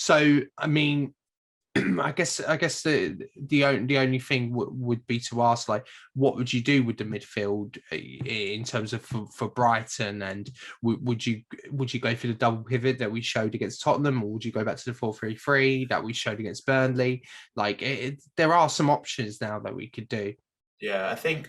So, I mean, I guess the only thing would be to ask, like, what would you do with the midfield in terms of for Brighton, and would you go for the double pivot that we showed against Tottenham, or would you go back to the 4-3-3 that we showed against Burnley? Like, there are some options now that we could do. Yeah, I think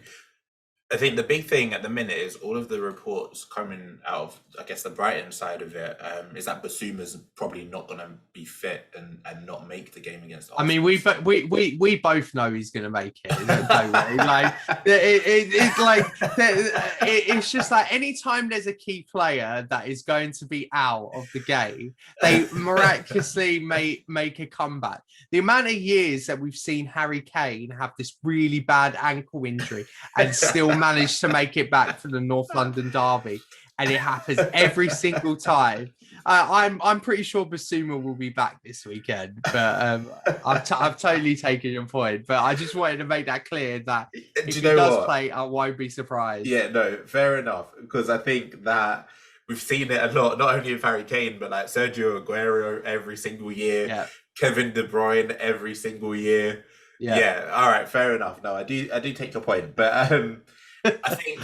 the big thing at the minute is all of the reports coming out of, I guess, the Brighton side of it, is that Bassuma's probably not going to be fit and not make the game against Arsenal. I mean, we both know he's going to make it. Don't worry. Like, it's like it's just like anytime there's a key player that is going to be out of the game, they miraculously make a comeback. The amount of years that we've seen Harry Kane have this really bad ankle injury and still manage to make it back for the North London derby, and it happens every single time. I'm pretty sure Basuma will be back this weekend, but I've totally taken your point. But I just wanted to make that clear that if he does play, I won't be surprised. Yeah, no, fair enough, because I think that we've seen it a lot, not only with Harry Kane, but like Sergio Aguero every single year, Kevin De Bruyne every single year. Yeah, all right, fair enough. No, I do take your point, but I think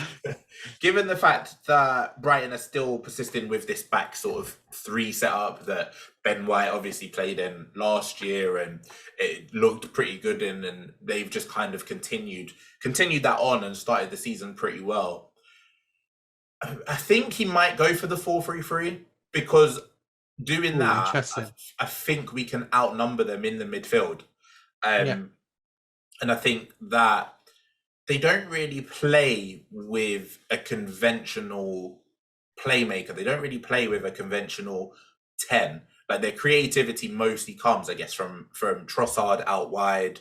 given the fact that Brighton are still persisting with this back sort of three setup that Ben White obviously played in last year, and it looked pretty good in, and they've just kind of continued that on and started the season pretty well. I think he might go for the 4-3-3 because doing that, I think we can outnumber them in the midfield. And I think that they don't really play with a conventional playmaker. They don't really play with a conventional 10. Like, their creativity mostly comes, I guess, from Trossard out wide,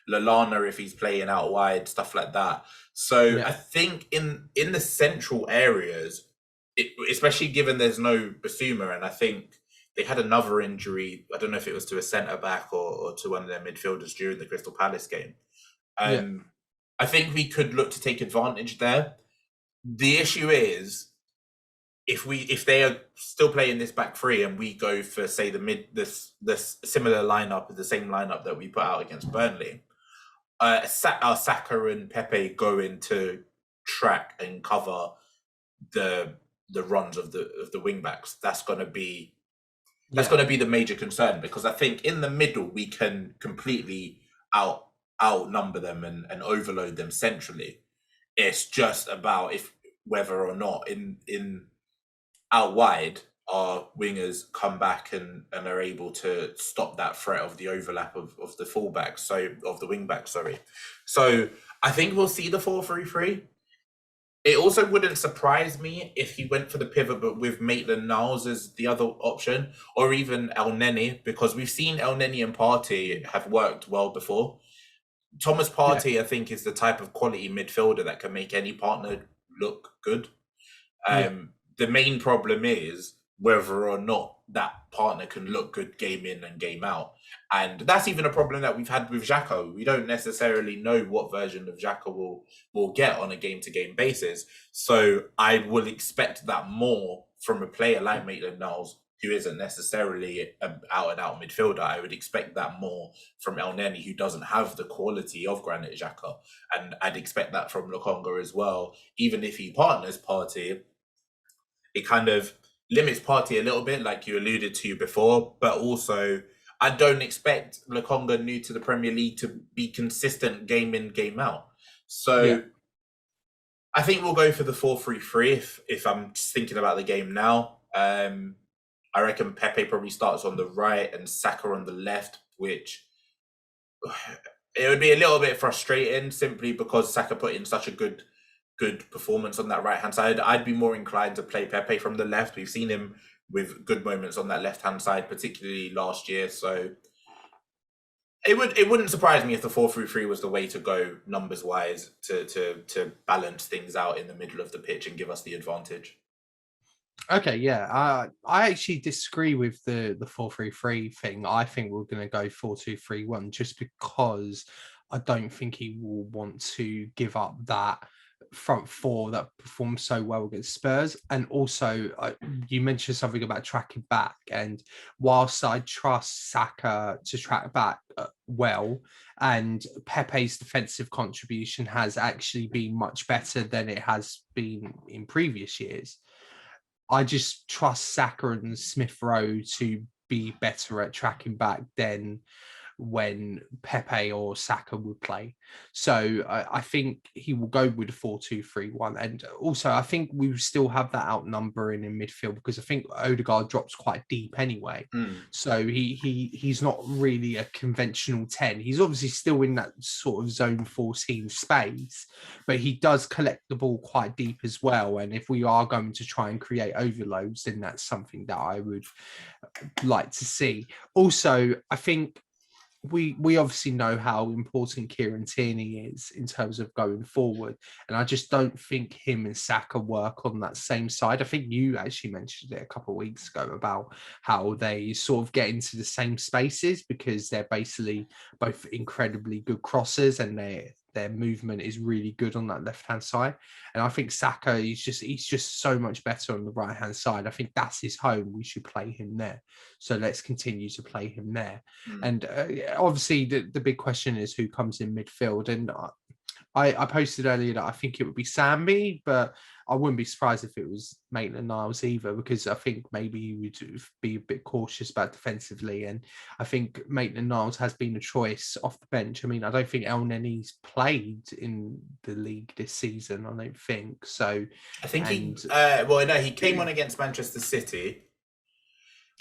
Lallana if he's playing out wide, stuff like that. So I think in the central areas, especially given there's no Basuma, and I think they had another injury, I don't know if it was to a centre-back or to one of their midfielders during the Crystal Palace game. I think we could look to take advantage there. The issue is, if they are still playing this back three and we go for, say, the similar lineup, the same lineup that we put out against Burnley, Saka and Pepe go into track and cover the runs of the wing backs. That's going to be the major concern, because I think in the middle we can completely outnumber them and overload them centrally. It's just about whether or not in out wide our wingers come back and are able to stop that threat of the overlap of the fullbacks, so of the wing backs, sorry. So I think we'll see the 4-3-3. It also wouldn't surprise me if he went for the pivot, but with Maitland-Niles as the other option, or even El Neni, because we've seen El Neni and Partey have worked well before. Thomas Partey, I think, is the type of quality midfielder that can make any partner look good. The main problem is whether or not that partner can look good game in and game out. And that's even a problem that we've had with Xhaka. We don't necessarily know what version of Xhaka will get on a game-to-game basis. So I will expect that more from a player like Maitland-Niles, who isn't necessarily an out-and-out midfielder. I would expect that more from El Neni, who doesn't have the quality of Granit Xhaka. And I'd expect that from Lokonga as well. Even if he partners Partey, it kind of limits Partey a little bit, like you alluded to before, but also I don't expect Lokonga, new to the Premier League, to be consistent game in, game out. So I think we'll go for the 4-3-3 if I'm just thinking about the game now. I reckon Pepe probably starts on the right and Saka on the left, which it would be a little bit frustrating simply because Saka put in such a good performance on that right-hand side. I'd be more inclined to play Pepe from the left. We've seen him with good moments on that left-hand side, particularly last year. So it wouldn't surprise me if the 4-3-3 was the way to go numbers-wise to balance things out in the middle of the pitch and give us the advantage. Okay, yeah. I actually disagree with the 4-3-3 thing. I think we're going to go 4-2-3-1 just because I don't think he will want to give up that front four that performed so well against Spurs. And also, you mentioned something about tracking back. And whilst I trust Saka to track back well, and Pepe's defensive contribution has actually been much better than it has been in previous years, I just trust Saka and Smith Rowe to be better at tracking back than when Pepe or Saka would play. So I think he will go with a 4-2-3-1. And also, I think we still have that outnumbering in midfield, because I think Odegaard drops quite deep anyway. So he's not really a conventional 10. He's obviously still in that sort of zone 14 space, but he does collect the ball quite deep as well. And if we are going to try and create overloads, then that's something that I would like to see. Also, I think we obviously know how important Kieran Tierney is in terms of going forward. And I just don't think him and Saka work on that same side. I think you actually mentioned it a couple of weeks ago about how they sort of get into the same spaces because they're basically both incredibly good crossers and their movement is really good on that left-hand side. And I think Saka, he's just so much better on the right-hand side. I think that's his home. We should play him there. So let's continue to play him there. And obviously the big question is who comes in midfield. And I posted earlier that I think it would be Sambi, but I wouldn't be surprised if it was Maitland-Niles either, because I think maybe you would be a bit cautious about defensively. And I think Maitland-Niles has been a choice off the bench. I mean, I don't think El Nenny's played in the league this season. I don't think so. I think he came on against Manchester City.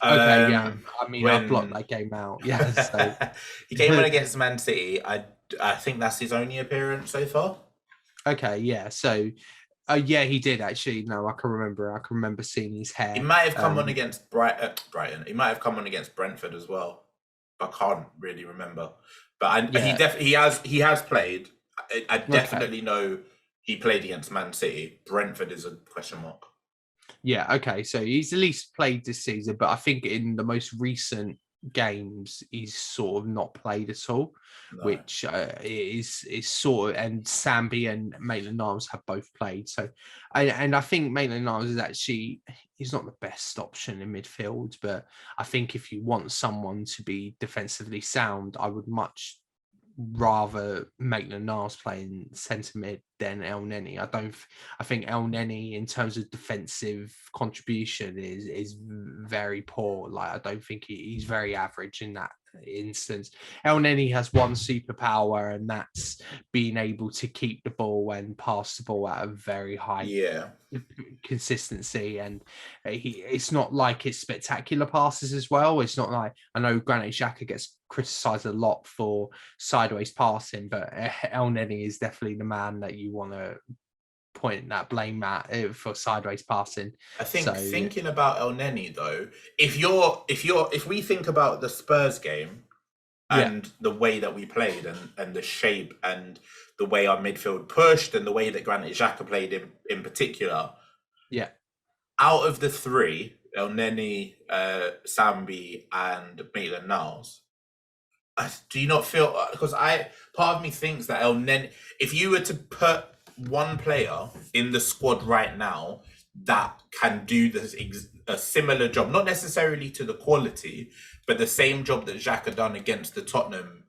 Okay, yeah. I mean, I blocked that game out. Yeah, so he came on against Man City. I think that's his only appearance so far. Okay, yeah. So, yeah, he did actually. No, I can remember. I can remember seeing his hair. He might have come on against Brighton. He might have come on against Brentford as well. I can't really remember. But he has played. I definitely know he played against Man City. Brentford is a question mark. Yeah, okay. So he's at least played this season, but I think in the most recent games he's sort of not played at all, which is sort of, and Sambi and Maitland-Niles have both played. So I think Maitland-Niles is actually, he's not the best option in midfield, but I think if you want someone to be defensively sound, I would much rather Maitland-Niles playing centre mid than El Nenny. I think El Nenny in terms of defensive contribution is very poor. Like, I don't think he's very average in that instance. El Nenny has one superpower, and that's being able to keep the ball and pass the ball at a very high consistency. And it's not like it's spectacular passes as well. It's not like, I know Granit Xhaka gets criticised a lot for sideways passing, but El Nenny is definitely the man that you want to point that blame at for sideways passing. I think thinking about El Nenny though, if we think about the Spurs game and the way that we played and the shape and the way our midfield pushed and the way that Granit Xhaka played in particular, out of the three, El Nenny, Sambi, and Maitland-Niles, do you not feel, because part of me thinks that El Nenny, if you were to put one player in the squad right now that can do a similar job, not necessarily to the quality, but the same job that Xhaka done against the Tottenham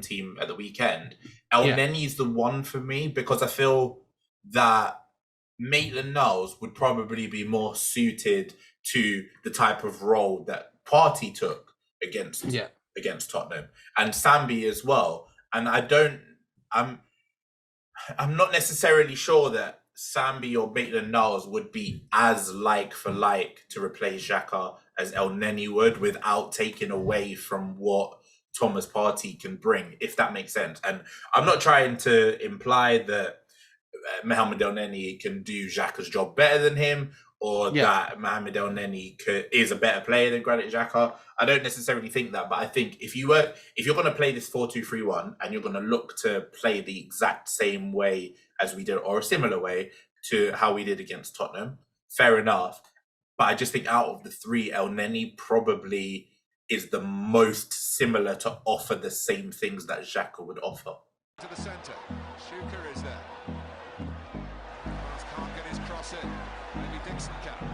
team at the weekend, El Nenny is the one for me, because I feel that Maitland-Niles would probably be more suited to the type of role that Partey took against Tottenham, and Sambi as well. And I'm not necessarily sure that Sambi or Maitland-Niles would be as like for like to replace Xhaka as El Nenny would, without taking away from what Thomas Partey can bring, if that makes sense. And I'm not trying to imply that Mohamed El Nenny can do Xhaka's job better than him, or that Mohamed El Nenny is a better player than Granit Xhaka. I don't necessarily think that, but I think if you're going to play this 4-2-3-1 and you're going to look to play the exact same way as we did, or a similar way to how we did against Tottenham, fair enough. But I just think out of the three, El Nenny probably is the most similar to offer the same things that Xhaka would offer. To the centre, Shuka is there. cross in. Maybe Dixon can.